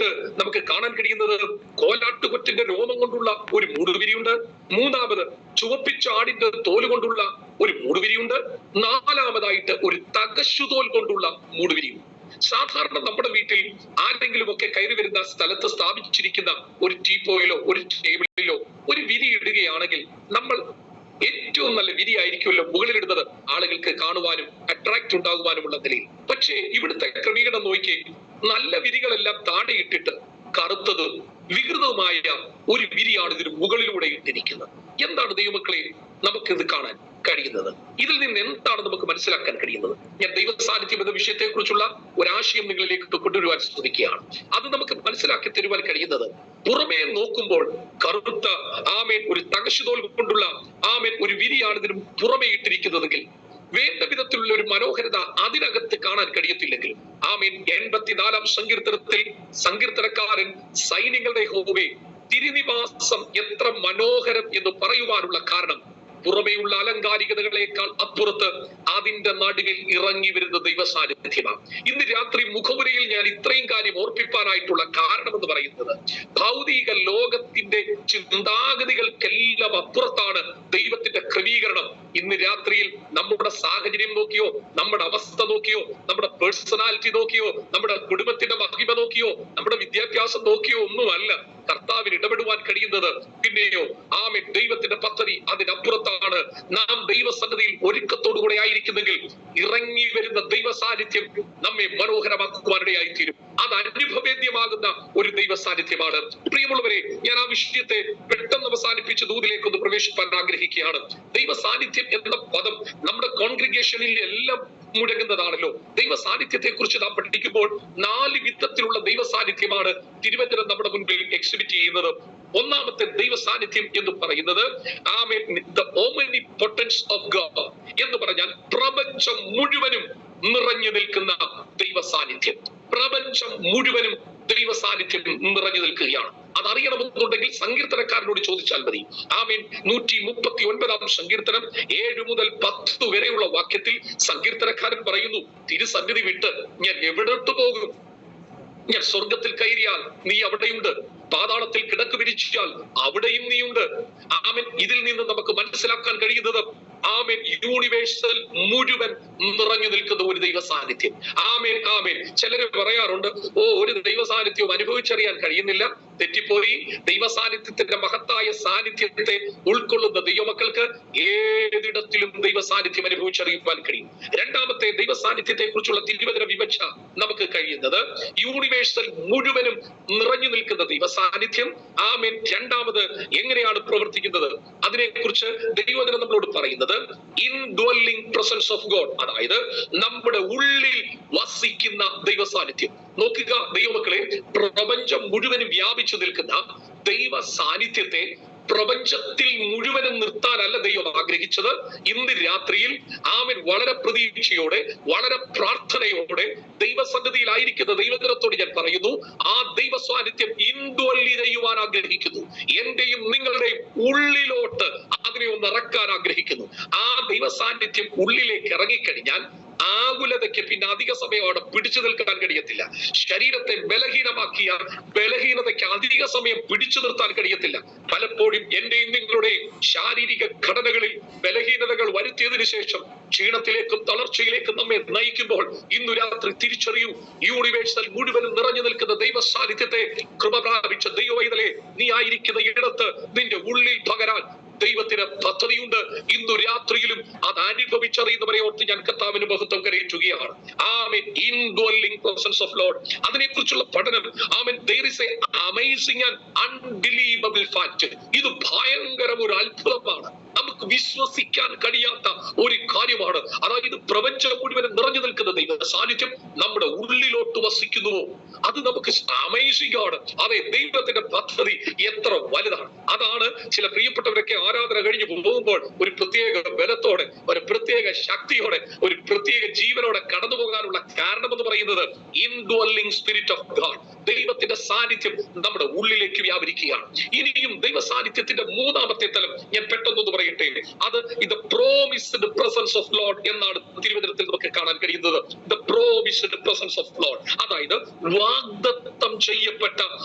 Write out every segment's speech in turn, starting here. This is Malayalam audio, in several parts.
രണ്ടാമതായിട്ട് നമുക്ക് കാണാൻ കഴിയുന്നത് കോലാട്ടുകൊറ്റിന്റെ രോമം കൊണ്ടുള്ള ഒരു മൂടുവിരിയുണ്ട്. മൂന്നാമത് ചുവപ്പിച്ച ആടിന്റെ തോല് കൊണ്ടുള്ള ഒരു മൂടുവിരിയുണ്ട്. നാലാമതായിട്ട് ഒരു തകശുതോൽ കൊണ്ടുള്ള മൂടുവിരിയും. സാധാരണ നമ്മുടെ വീട്ടിൽ ആരെങ്കിലും ഒക്കെ കയറി വരുന്ന സ്ഥലത്ത് സ്ഥാപിച്ചിരിക്കുന്ന ഒരു ടീപ്പോയിലോ ഒരു ടേബിളിലോ ഒരു വിരി ഇടുകയാണെങ്കിൽ നമ്മൾ ഏറ്റവും നല്ല വിരി ആയിരിക്കുമല്ലോ മുകളിലിടുന്നത്, ആളുകൾക്ക് കാണുവാനും അട്രാക്ട് ഉണ്ടാകുവാനുമുള്ള നിലയിൽ. പക്ഷേ ഇവിടുത്തെ ക്രമീകരണം നോക്കി, നല്ല വിരികളെല്ലാം താഴെ ഇട്ടിട്ട് കറുത്തതും വികൃതവുമായ ഒരു വിരിയാണ് ഇതിന് മുകളിലൂടെ ഇട്ടിരിക്കുന്നത്. എന്താണ് ദൈവമക്കളെ നമുക്കിത് കാണാൻ കഴിയുന്നത്? ഇതിൽ നിന്ന് എന്താണ് നമുക്ക് മനസ്സിലാക്കാൻ കഴിയുന്നത്? ഞാൻ ദൈവ സാന്നിധ്യം എന്ന വിഷയത്തെ കുറിച്ചുള്ള ഒരാശയം നിങ്ങളിലേക്ക് കൊണ്ടുവരുവാൻ ശ്രമിക്കുകയാണ്. അത് നമുക്ക് മനസ്സിലാക്കി തരുവാൻ കഴിയുന്നത്, പുറമേ നോക്കുമ്പോൾ കറുത്ത ഒരു തകശുതോൽ കൊണ്ടുള്ള ഒരു വിരിയാണ് ഇതിന് പുറമേ ഇട്ടിരിക്കുന്നതെങ്കിൽ വേണ്ട വിധത്തിലുള്ള ഒരു മനോഹരത അതിനകത്ത് കാണാൻ കഴിയത്തില്ലെങ്കിലും 84-ാം സങ്കീർത്തനത്തിൽ സങ്കീർത്തനക്കാരൻ സൈന്യങ്ങളുടെ യഹോവേ തിരുനിവാസം എത്ര മനോഹരം എന്ന് പറയുവാനുള്ള കാരണം, പുറമേയുള്ള അലങ്കാരികതകളേക്കാൾ അപ്പുറത്ത് അതിന്റെ നടുവിൽ ഇറങ്ങി വരുന്ന ദൈവ സാന്നിധ്യമാണ്. ഇന്ന് രാത്രി മുഖമുരയിൽ ഞാൻ ഇത്രയും കാര്യം ഓർപ്പിക്കാനായിട്ടുള്ള കാരണം എന്ന് പറയുന്നത്, ഭൗതിക ലോകത്തിന്റെ ചിന്താഗതികൾക്കെല്ലാം അപ്പുറത്താണ് ദൈവത്തിന്റെ ക്രമീകരണം. ഇന്ന് രാത്രിയിൽ നമ്മുടെ സാഹചര്യം നോക്കിയോ, നമ്മുടെ അവസ്ഥ നോക്കിയോ, നമ്മുടെ പേഴ്സണാലിറ്റി നോക്കിയോ, നമ്മുടെ കുടുംബത്തിന്റെ മഹിമ നോക്കിയോ, നമ്മുടെ വിദ്യാഭ്യാസം നോക്കിയോ ഒന്നുമല്ല കർത്താവിന് ഇടപെടുവാൻ കഴിയുന്നത്. പിന്നെയോ ദൈവത്തിന്റെ പദ്ധതി അതിനപ്പുറത്താണ്. നാം ദൈവസന്നിധിയിൽ ഒരുക്കത്തോടുകൂടെ ആയിരിക്കുന്നെങ്കിൽ ഇറങ്ങി വരുന്ന ദൈവ സാന്നിധ്യം നമ്മെ മനോഹരമാക്കുവാനിടയായിത്തീരും. അത് അനുഭവേദ്യമാകുന്ന ഒരു ദൈവ സാന്നിധ്യമാണ്. പ്രിയമുള്ളവരെ, ഞാൻ ആ വിഷയത്തെ പെട്ടെന്ന് അവസാനിപ്പിച്ച് ദൂതിലേക്ക് ഒന്ന് പ്രവേശിപ്പാൻ ആഗ്രഹിക്കുകയാണ്. ദൈവ സാന്നിധ്യം എന്ന പദം നമ്മുടെ കോൺഗ്രിഗേഷനിൽ എല്ലാം മുഴങ്ങുന്നതാണല്ലോ. ദൈവ സാന്നിധ്യത്തെ കുറിച്ച് നാം പഠിക്കുമ്പോൾ 4 വിധത്തിലുള്ള ദൈവ സാന്നിധ്യമാണ് തിരുവചനം നമ്മുടെ മുൻപിൽ എക്സിബിറ്റ് ചെയ്യുന്നത്. ഒന്നാമത്തെ ദൈവ സാന്നിധ്യം എന്ന് പറയുന്നത് the omnipotence of God എന്ന് പറഞ്ഞാൽ പ്രപഞ്ചം മുഴുവനും നിറഞ്ഞു നിൽക്കുന്ന ദൈവ സാന്നിധ്യം. പ്രപഞ്ചം മുഴുവനും ദൈവ സാന്നിധ്യം നിറഞ്ഞു നിൽക്കുകയാണ്. അതറിയണമെന്നുണ്ടെങ്കിൽ സങ്കീർത്തനക്കാരനോട് ചോദിച്ചാൽ മതി. 139-ാം സങ്കീർത്തനം 7 മുതൽ 10 വരെയുള്ള വാക്യത്തിൽ സങ്കീർത്തനക്കാരൻ പറയുന്നു, തിരുസന്നിധി വിട്ട് ഞാൻ എവിടോട്ട് പോകും? ഞാൻ സ്വർഗത്തിൽ കയറിയാൽ നീ അവിടെയുണ്ട്, പാതാളത്തിൽ കിടക്ക് വിരിച്ചാൽ അവിടെയും നീയുണ്ട്. ഇതിൽ നിന്ന് നമുക്ക് മനസ്സിലാക്കാൻ കഴിയുന്നത് യൂണിവേഴ്സൽ മുഴുവൻ നിറഞ്ഞു നിൽക്കുന്ന ഒരു ദൈവ സാന്നിധ്യം. ചിലര് പറയാറുണ്ട്, ഒരു ദൈവ സാന്നിധ്യവും അനുഭവിച്ചറിയാൻ കഴിയുന്നില്ല. തെറ്റിപ്പോയി. ദൈവ സാന്നിധ്യത്തിന്റെ മഹത്തായ സാന്നിധ്യത്തെ ഉൾക്കൊള്ളുന്ന ദൈവമക്കൾക്ക് ഏതിടത്തിലും ദൈവ സാന്നിധ്യം അനുഭവിച്ചറിയുവാൻ കഴിയും. രണ്ടാമത്തെ ദൈവ സാന്നിധ്യത്തെ കുറിച്ചുള്ള തിരുവചന വിവക്ഷ നമുക്ക് കഴിയുന്നത് യൂണിവേഴ്സൽ മുഴുവനും നിറഞ്ഞു നിൽക്കുന്ന ദൈവ സാന്നിധ്യം. രണ്ടാമത് എങ്ങനെയാണ് പ്രവർത്തിക്കുന്നത് അതിനെക്കുറിച്ച് ദൈവവചനം നമ്മളോട് പറയുന്നത് ഇൻഡ്വെല്ലിംഗ് പ്രസൻസ് ഓഫ് ഗോഡ്, അതായത് നമ്മുടെ ഉള്ളിൽ വസിക്കുന്ന ദൈവ സാന്നിധ്യം. നോക്കുക ദൈവമക്കളെ, പ്രപഞ്ചം മുഴുവനും വ്യാപിച്ചു നിൽക്കുന്ന ദൈവ സാന്നിധ്യത്തെ പ്രപഞ്ചത്തിൽ മുഴുവനും നിർത്താനല്ല ദൈവം ആഗ്രഹിച്ചത്. ഇന്ന് രാത്രിയിൽ വളരെ പ്രതീക്ഷയോടെ, വളരെ പ്രാർത്ഥനയോടെ ദൈവസന്നിധിയിലായിരിക്കുന്ന ദൈവജനത്തോട് ഞാൻ പറയുന്നു, ആ ദൈവ സാന്നിധ്യം ഇൻഡ്വെല്ലി ചെയ്യുവാൻ ആഗ്രഹിക്കുന്നു. എന്റെയും നിങ്ങളുടെയും ഉള്ളിലോട്ട് അതിനെ ഒന്ന് ഇറക്കാൻ ആഗ്രഹിക്കുന്നു. ആ ദൈവ സാന്നിധ്യം ഉള്ളിലേക്ക് ഇറങ്ങിക്കഴിഞ്ഞാൽ ആകുലതയ്ക്ക് പിന്നെ അധിക സമയം അവിടെ പിടിച്ചു നിൽക്കാൻ കഴിയത്തില്ല. ശരീരത്തെ ബലഹീനമാക്കിയ ബലഹീനതയ്ക്ക് അധിക സമയം പിടിച്ചു നിർത്താൻ കഴിയത്തില്ല. പലപ്പോഴും എന്റെയും നിങ്ങളുടെയും ശാരീരിക ഘടനകളിൽ ബലഹീനതകൾ വരുത്തിയതിനു ശേഷം ക്ഷീണത്തിലേക്കും തളർച്ചയിലേക്കും നമ്മെ നയിക്കുമ്പോൾ ഇന്നു രാത്രി തിരിച്ചറിയൂ, യൂണിവേഴ്സൽ മുഴുവനും നിറഞ്ഞു നിൽക്കുന്ന ദൈവ സാന്നിധ്യത്തെ കൃപ പ്രാപിച്ച ദൈവവൈതലേ, നീ ആയിരിക്കുന്ന ഇടത്ത് നിന്റെ ഉള്ളിൽ പകരാൻ ദൈവത്തിന് പദ്ധതിയുണ്ട്. ഇന്നു രാത്രിയിലും അത് അനുഭവിച്ചറിയുന്നവരെ ഓർത്ത് ഞാൻ കർത്താവിന് മഹത്വം കരയറ്റുകയാണ്. ഇൻഡ്വെല്ലിംഗ് പ്രസൻസ് ഓഫ് ലോർഡ്, അതിനെക്കുറിച്ചുള്ള പഠനം. there is a amazing and unbelievable fact. ഇത് ഭയങ്കര ഒരു അത്ഭുതമാണ്, നമുക്ക് വിശ്വസിക്കാൻ കഴിയാത്ത ഒരു കാര്യമാണ്. അതായത് പ്രപഞ്ചം മുഴുവനും നിറഞ്ഞു നിൽക്കുന്ന ദൈവ സാന്നിധ്യം നമ്മുടെ ഉള്ളിലോട്ട് വസിക്കുന്നുവോ, അത് നമുക്ക് അമേസിംഗ് ആണ്. അതെ, ദൈവത്തിന്റെ പദ്ധതി എത്ര വലുതാണ്. അതാണ് ചില പ്രിയപ്പെട്ടവരൊക്കെ ആരാധന കഴിഞ്ഞു പോകുമ്പോൾ ഒരു പ്രത്യേക ബലത്തോടെ, ഒരു പ്രത്യേക ശക്തിയോടെ, ഒരു പ്രത്യേക ജീവനോടെ കടന്നു പോകാനുള്ള കാരണം എന്ന് പറയുന്നത് ഇൻഡ്വെല്ലിംഗ് സ്പിരിറ്റ് ഓഫ് ഗോഡ്, ദൈവത്തിന്റെ സാന്നിധ്യം നമ്മുടെ ഉള്ളിലേക്ക് വ്യാപരിക്കുകയാണ്. ഇനിയും ദൈവ സാന്നിധ്യത്തിന്റെ മൂന്നാമത്തെ തലം ഞാൻ പെട്ടെന്നൊന്ന് പറയട്ടെ. ആമേൻ, അത് ഇത് പ്രോമിസ്ഡ് പ്രസൻസ് ഓഫ് ലോർഡ് എന്നാണ് തിരുവചനത്തിൽ നമുക്ക് കാണാൻ കഴിയുന്നത്. The promised presence of Lord, അതായത് വാഗ്ദത്തം ചെയ്യപ്പെട്ട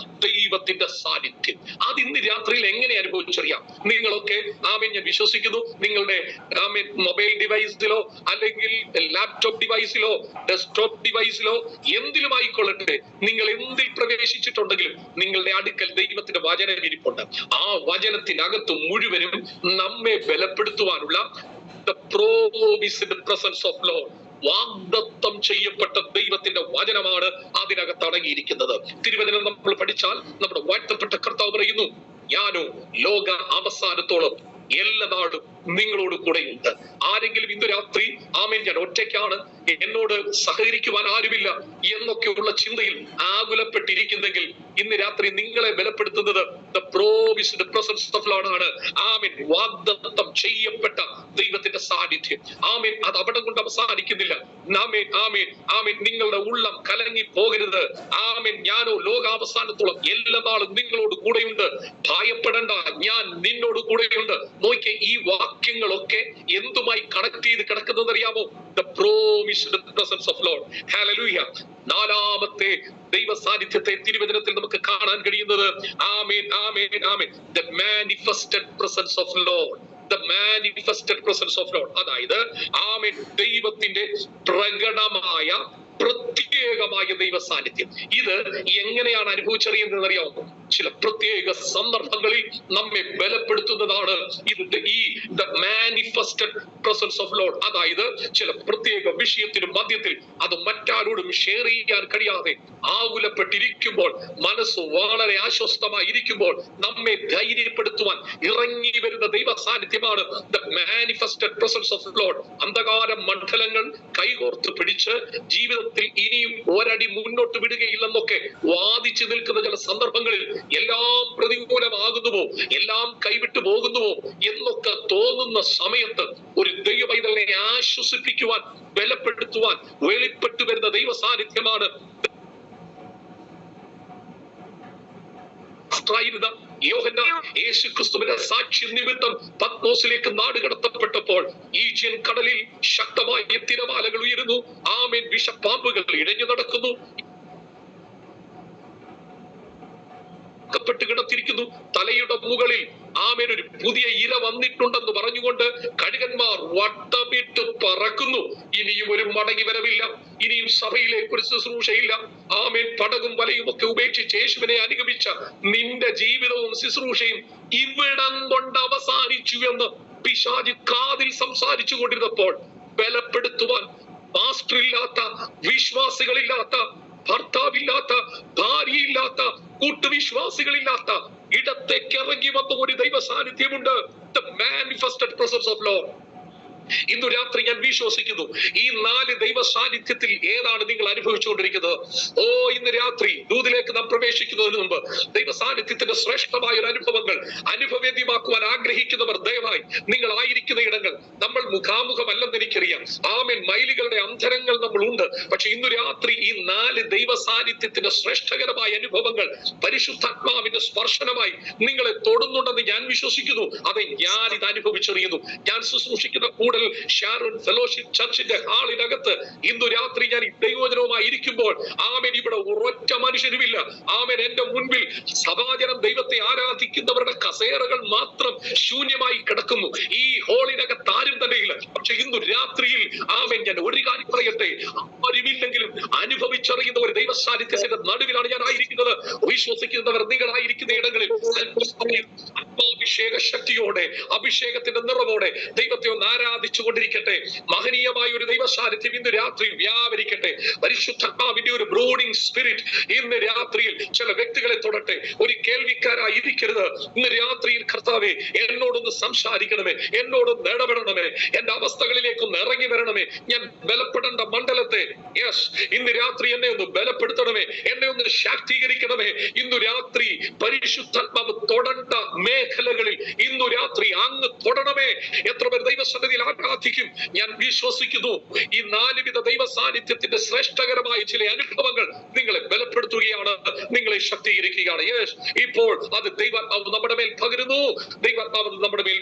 ദൈവത്തിന്റെ സാന്നിധ്യം. അത് ഇന്ന് രാത്രിയിൽ എങ്ങനെ അനുഭവിച്ചറിയാം? നിങ്ങളൊക്കെ ആമേൻ, ഞാൻ വിശ്വസിക്കുന്നു നിങ്ങളുടെ ആമേൻ മൊബൈൽ ഡിവൈസിലോ അല്ലെങ്കിൽ ലാപ്ടോപ്പ് ഡിവൈസിലോ ഡെസ്ക്ടോപ്പ് ഡിവൈസിലോ എന്തിലും ആയിക്കൊള്ളട്ടെ, നിങ്ങൾ എന്തിൽ പ്രവേശിച്ചിട്ടുണ്ടെങ്കിലും നിങ്ങളുടെ അടുക്കൽ ദൈവത്തിന്റെ വചനം ഇരിപ്പുണ്ട്. ആ വചനത്തിനകത്ത് മുഴുവനും നമ്മെ ബലപ്പെടുത്തുവാനുള്ള the promised presence of Lord, വാഗ്ദത്തം ചെയ്യപ്പെട്ട ദൈവത്തിന്റെ വചനമാണ് അതിനകത്ത് അടങ്ങിയിരിക്കുന്നത്. തിരുവചനം നമ്മൾ പഠിച്ചാൽ നമ്മുടെ വാഴ്ത്തപ്പെട്ട കർത്താവ് പറയുന്നു, ഞാനോ ലോക അവസാനത്തോളം എല്ലാ നാളും നിങ്ങളോട് കൂടെയുണ്ട്. ആരെങ്കിലും ഇന്ന് രാത്രി ആമേൻ ഞാൻ ഒറ്റയ്ക്കാണ്, എന്നോട് സഹകരിക്കുവാൻ ആരുമില്ല എന്നൊക്കെയുള്ള ചിന്തയിൽ ആകുലപ്പെട്ടിരിക്കുന്നെങ്കിൽ ഇന്ന് രാത്രി നിങ്ങളെ ബലപ്പെടുത്തുന്നത് the promised presence of Lord ആണ്. ആമേൻ, വാഗ്ദത്തം ചെയ്യപ്പെട്ട ദൈവത്തിന്റെ സാന്നിധ്യം. ആമേൻ, അത് അവിടെ കൊണ്ട് അവസാനിക്കുന്നില്ല. ആമേൻ, ആമേൻ, ആമേൻ. നിങ്ങളുടെ ഉള്ളം കലങ്ങി പോകരുത്. ആമേൻ, ഞാനോ ലോകാവസാനത്തോളം എല്ലാ നാളും നിങ്ങളോട് കൂടെയുണ്ട്, ഭയപ്പെടേണ്ട, ഞാൻ നിന്നോട് കൂടെയുണ്ട്. നോക്കിയേ, ഈ വാക്യങ്ങളൊക്കെ എന്തുമായി കണക്ട് ചെയ്ത് കിടക്കുന്നത് അറിയാമോ? The promised presence of Lord. Hallelujah. നാലാമത്തെ ദൈവ സാന്നിധ്യത്തെ തിരുവചനത്തിൽ നമുക്ക് കാണാൻ കഴിയുന്നത് amen, amen, amen, the manifested presence of Lord. The manifested presence of Lord, അതായത് ആമേൻ, ദൈവത്തിന്റെ പ്രകടമായ പ്രത്യേകമായ ദൈവ സാന്നിധ്യം. ഇത് എങ്ങനെയാണ് അനുഭവിച്ചറിയുന്നത് അറിയാമോ? ചില പ്രത്യേക സന്ദർഭങ്ങളിൽ നമ്മെ ബലപ്പെടുത്തുന്നതാണ് ഇത്, ഈ the manifested presence of Lord. അതായത് ചില പ്രത്യേക വിഷയത്തിന് മധ്യത്തിൽ അത് മറ്റാരോടും ഷെയർ ചെയ്യാൻ കഴിയാതെ ആകുലപ്പെട്ടിരിക്കുമ്പോൾ, മനസ്സ് വളരെ അസ്വസ്ഥമായി ഇരിക്കുമ്പോൾ നമ്മെ ധൈര്യപ്പെടുത്തുവാൻ ഇറങ്ങി വരുന്ന ദൈവ സാന്നിധ്യമാണ് the manifested presence of Lord. അന്ധകാര മണ്ഡലങ്ങൾ കൈകോർത്ത് പിടിച്ച് ജീവിതത്തിൽ ഇനിയും ഒരടി മുന്നോട്ട് വിടുകയില്ലെന്നൊക്കെ വാദിച്ചു നിൽക്കുന്ന ചില സന്ദർഭങ്ങളിൽ എല്ലാം പ്രതികൂലമാകുന്നുവോ, എല്ലാം കൈവിട്ടു പോകുന്നുവോ എന്നൊക്കെ തോന്നുന്ന സമയത്ത് ഒരു ദൈവ പൈതലിനെ ആശ്വസിപ്പിക്കുവാൻ, ബലപ്പെടുത്തുവാൻ വെളിപ്പെട്ടു വരുന്ന ദൈവ സാന്നിധ്യമാണ് യേശുക്രിസ്തുവിന്റെ സാക്ഷി നിമിത്തം പത്മോസിലേക്ക് നാട് കടത്തപ്പെട്ടപ്പോൾ ഈജിയൻ കടലിൽ ശക്തമായ തിരമാലകൾ ഉയരുന്നു. ആമേൻ, വിഷപ്പാമ്പുകൾ ഇഴഞ്ഞു നടക്കുന്നു, കിടത്തിരിക്കുന്നു. തലയുടെ മുകളിൽ ആമേൻ ഒരു പുതിയ ഇര വന്നിട്ടുണ്ടെന്ന് പറഞ്ഞുകൊണ്ട് കഴുകന്മാർ വട്ടമിട്ട് പറക്കുന്നു. ഇനിയും ഒരു മടങ്ങി വരവില്ല, ഇനിയും സഭയിലേക്ക് ഒരു ശുശ്രൂഷയില്ല. ആമേൻ, പടകും വലയും ഒക്കെ ഉപേക്ഷിച്ച് യേശുവിനെ അനുഗമിച്ച നിന്റെ ജീവിതവും ശുശ്രൂഷയും ഇവിടം കൊണ്ട് അവസാനിച്ചു എന്ന് പിശാച് കാതിൽ സംസാരിച്ചു കൊണ്ടിരുന്നപ്പോൾ ബലപ്പെടുത്തുവാൻ പാസ്റ്ററില്ലാത്ത, വിശ്വാസികളില്ലാത്ത, ഭർത്താവില്ലാത്ത, ഭാര്യയില്ലാത്ത, കൂട്ടുവിശ്വാസികളില്ലാത്ത ഇടത്തേക്ക് ഇറങ്ങി വന്ന ഒരു ദൈവ സാന്നിധ്യമുണ്ട്. The manifested presence of Lord. ഇന്നു രാത്രി ഞാൻ വിശ്വസിക്കുന്നു, ഈ 4 ദൈവ സാന്നിധ്യത്തിൽ ഏതാണ് നിങ്ങൾ അനുഭവിച്ചുകൊണ്ടിരിക്കുന്നത്? ഓ, ഇന്ന് രാത്രി ദൂതിലേക്ക് നാം പ്രവേശിക്കുന്നതിന് മുമ്പ് ദൈവ സാന്നിധ്യത്തിന്റെ ശ്രേഷ്ഠമായ ഒരു അനുഭവങ്ങൾ അനുഭവേദ്യമാക്കുവാൻ ആഗ്രഹിക്കുന്നവർ ദയവായി നിങ്ങൾ ആയിരിക്കുന്ന ഇടങ്ങൾ, നമ്മൾ മുഖാമുഖമല്ലെന്ന് എനിക്കറിയാം, ആമേൻ, മൈലുകളുടെ അന്തരങ്ങൾ നമ്മൾ ഉണ്ട്. പക്ഷെ ഇന്നു രാത്രി ഈ 4 ദൈവ സാന്നിധ്യത്തിന്റെ ശ്രേഷ്ഠകരമായ അനുഭവങ്ങൾ പരിശുദ്ധാത്മാവിന്റെ സ്പർശനമായി നിങ്ങളെ തൊടുന്നുണ്ടെന്ന് ഞാൻ വിശ്വസിക്കുന്നു. അതെ, ഞാൻ ഇത് അനുഭവിച്ചറിയുന്നു. ഞാൻ ശുശ്രൂഷിക്കുന്ന ഷാരോൺ ഫെലോഷിപ്പ് ചർച്ചിന്റെ ഹാളിനകത്ത് ഇന്നു രാത്രി ഞാൻ ദൈവവചനവുമായി ഇരിക്കുമ്പോൾ ആമേൻ, ഇവിടെ ഒരൊറ്റ മനുഷ്യനുമില്ല. ആമേൻ, എന്റെ മുൻപിൽ സഭാജനം ദൈവത്തെ ആരാധിക്കുന്നവരുടെ കസേരകൾ മാത്രം ശൂന്യമായി കിടക്കുന്നു. ഈ ഹാളിനകത്ത് ആരും തന്നെയില്ല. പക്ഷെ ഇന്നു രാത്രിയിൽ ആമേൻ, ഞാൻ ഒരു കാര്യം പറയട്ടെ, ആരുമില്ലെങ്കിലും അനുഭവിച്ചറിയുന്ന ഒരു ദൈവ സാന്നിധ്യത്തിന്റെ നടുവിലാണ് ഞാൻ ആയിരിക്കുന്നത്. വിശ്വസിക്കുന്നവർ നിങ്ങളായിരിക്കുന്ന ഇടങ്ങളിൽ ആത്മാഭിഷേക ശക്തിയോടെ, അഭിഷേകത്തിന്റെ നിറവോടെ ദൈവത്തെ ഒന്ന് ആരാധിച്ചുകൊണ്ടിരിക്കട്ടെ. മഹനീയമായ ഒരു ദൈവ സാന്നിധ്യം ഇന്ന് രാത്രി വ്യാപരിക്കട്ടെ. പരിശുദ്ധാത്മാവിന്റെ ഒരു ബ്രൂഡിംഗ് സ്പിരിറ്റ് ഇന്ന് രാത്രിയിൽ ചില വ്യക്തികളെ തൊടട്ടെ. ഒരു കേൾവിക്കാരായി ഇരിക്കരുത്. ഇന്ന് രാത്രിയിൽ കർത്താവേ, എന്നോടൊന്ന് സംസാരിക്കണമേ, എന്നോടൊന്ന് ഇടപെടണമേ, എന്റെ അവസ്ഥകളിലേക്കൊന്ന് ഇറങ്ങി വരണമേ. ഞാൻ ബലപ്പെടേണ്ട മണ്ഡലത്തെ ഇന്ന് രാത്രി എന്നെ ഒന്ന് ബലപ്പെടുത്തണമേ, എന്നെ ഒന്ന് ശാക്തീകരിക്കണമേ. ഇന്നു രാത്രി പരിശുദ്ധാത്മാവ് തൊടേണ്ട മേഖലകളിൽ ഇന്നു രാത്രി അങ്ങ് തൊടണമേ. എത്ര പേർ ദൈവസന്നിധിയിൽ ആരാധിക്കും? ഞാൻ വിശ്വസിക്കുന്നു ഈ 4 വിധ ദൈവ സാന്നിധ്യത്തിന്റെ ശ്രേഷ്ഠകരമായ ചില അനുഭവങ്ങൾ നിങ്ങളെ ബലപ്പെടുത്തുകയാണ്, നിങ്ങളെ ശക്തീകരിക്കുകയാണ്. ഇപ്പോൾ അത് ദൈവാത്മാവ് നമ്മുടെ മേൽ പകരുന്നു, ദൈവാത്മാവ് നമ്മുടെ മേൽ